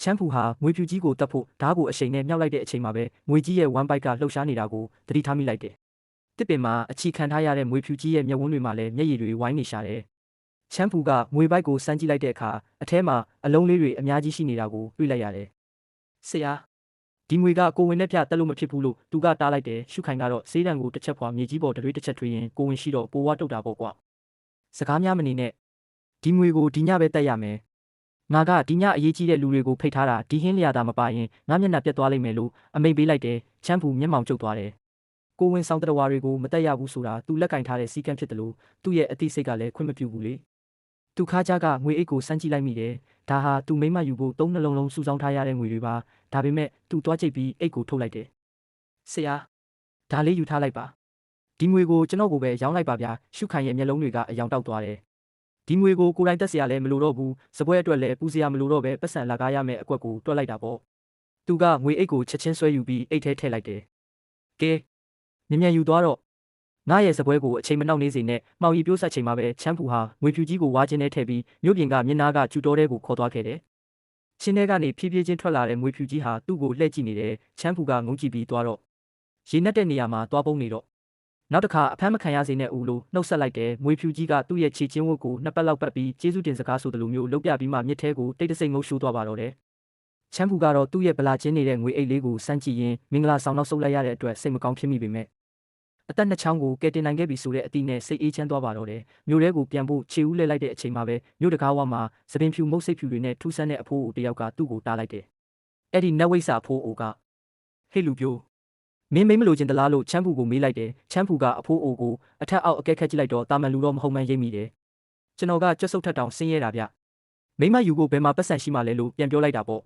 ချမ်းဖူဟာငွေဖြူကြီးကိုတတ်ဖို့ဓာတ်ကိုအရှိန်နဲ့မြောက်လိုက်တဲ့အချိန်မှာပဲငွေကြီးရဲ့ဝမ်းပိုက်ကလှုပ်ရှားနေတာကိုသတိထားမိလိုက်တယ်။တစ်ပင်မှာအခြေခံထားရတဲ့ငွေဖြူကြီးရဲ့မျက်ဝန်းတွေမှာလည်းမျက်ရည်တွေဝိုင်းနေရှာတယ်။ချမ်းဖူကငွေပိုက်ကိုစမ်းကြည့်လိုက်တဲ့အခါအထဲမှာအလုံးလေးတွေအများကြီးရှိနေတာကိုတွေ့လိုက်ရတယ်။ဆရာဒီငွေကကိုဝင်နဲ့ပြတက်လို့မဖြစ်ဘူးလို့သူကတားလိုက်တယ်ရှုခိုင်ကတော့ဆေးတံကိုတစ်ချက်ဖွာမြေကြီးပေါ်တစ်ချက်ထွေးရင်ကိုဝင်ရှိတော့ပိုဝါတုတ်တာပေါ့ကွာ။စကားများမနေနဲ့ဒီငွေကိုဒီညပဲတက်ရမယ်။ငါကဒီညအရေးကြီးတဲ့လူတွေကိုဖိတ်ထားတာဒီဟင်းလျာတာမပါရင်ငါမျက်နှာပြတ်သွားလိမ့်မယ်လို့အမိန့်ပေးလိုက်တယ်ချမ်းဖူမျက်မှောင်ကျုပ်သွားတယ်ကိုဝင်ဆောင်တရဝါတွေကိုမတက်ရဘူးဆိုတာသူလက်ကင်ထားတဲ့စီကံဖြစ်တယ်လို့သူ့ရဲ့အသိစိတ်ကလည်းခွင့်မပြုဘူးလေသူခါကြကငွေအိတ်ကိုစမ်းကြည့်လိုက်မိတယ်ဒါဟာသူမိမယူဖို့သုံးနှလုံးလုံးစုဆောင်းထားရတဲ့ငွေတွေပါဒါပေမဲ့သူသွားကြိတ်ပြီးအိတ်ကိုထုတ်လိုက်တယ်ဆရာဒါလေးယူထားလိုက်ပါဒီငွေကိုကျွန်တော်ကိုပဲရောင်းလိုက်ပါဗျာရှုခိုင်ရဲ့မျက်လုံးတွေကအယောင်တောက်သွားတယ်ဒီငွေကိုကိုယ်တိုင်တက်เสียရလဲမလိုတော့ဘူးစပွဲအတွက်လည်းပူเสียရမလိုတော့ပဲပတ်စံလာကားရမယ်အကွက်ကိုတွက်လိုက်တာပေါ့သူကငွေအိတ်ကိုချက်ချင်းဆွဲယူပြီးအိတ်ထဲထည့်လိုက်တယ်ကဲမြန်ယူသွားတော့ငါရဲ့စပွဲကိုအချိန်မနှောက်နေစေနဲ့မှောင်ရီပြိုးဆက်ချိန်မှာပဲချမ်းဖူဟာငွေဖြူကြီးကိုဝါချင်းထဲထည့်ပြီးမြို့ပြင်ကမျက်နှာကကျူတော်တဲကိုခေါ်သွားခဲ့တယ်ချင်းထဲကနေဖြည်းဖြည်းချင်းထွက်လာတဲ့ငွေဖြူကြီးဟာသူ့ကိုလှည့်ကြည့်နေတယ်ချမ်းဖူကငုံကြည့်ပြီးသွားတော့ရေနက်တဲ့နေရာမှာသွားပုံးနေတော့နောက်တစ်ခါအဖမ်းမခံရစေနဲ့ဦးလို့နှုတ်ဆက်လိုက်တယ်ငွေဖြူကြီးကသူ့ရဲ့ခြေချင်းဝတ်ကိုနှစ်ပတ်လောက်ပတ်ပြီးကျေးဇူးတင်စကားဆိုသလိုမျိုးလှုပ်ပြပြီးမှမြစ်ထဲကိုတိတ်တဆိတ်ငုံရှိုးသွားပါတော့တယ်ချမ်းဖူကတော့သူ့ရဲ့ဗလာချင်းနေတဲ့ငွေအိတ်လေးကိုစမ်းကြည့်ရင်းမင်္ဂလာဆောင်နောက်ဆုတ်လိုက်ရတဲ့အတွက်စိတ်မကောင်းဖြစ်မိပေမဲ့အသက်နှစ်ချောင်းကိုကယ်တင်နိုင်ခဲ့ပြီဆိုတဲ့အသည့်နဲ့စိတ်အေးချမ်းသွားပါတော့တယ်မြို့ထဲကိုပြန်ဖို့ခြေဦးလဲလိုက်တဲ့အချိန်မှာပဲမြို့တကားဝမှာသပင်ဖြူမုတ်စိတ်ဖြူတွေနဲ့ထူးဆန်းတဲ့အဖိုးအိုတယောက်ကသူ့ကိုတားလိုက်တယ်အဲ့ဒီနတ်ဝိဆာအဖိုးအိုကဟေ့လူပြိုမင်းမလို့ခြင်းတလားလို့ချမ်းဖူကိုမေးလိုက်တယ်ချမ်းဖူကအဖိုးအိုကိုအထက်အောက်အကဲခတ်ကြည့်လိုက်တော့တာမန်လူတော့မဟုတ်မှန်းရိပ်မိတယ်ကျွန်တော်ကကြွတ်ဆုပ်ထက်တောင်ဆင်းရဲတာဗျမိမယူကိုဘယ်မှာပတ်စံရှိမှလဲလို့ပြန်ပြောလိုက်တာပေါ့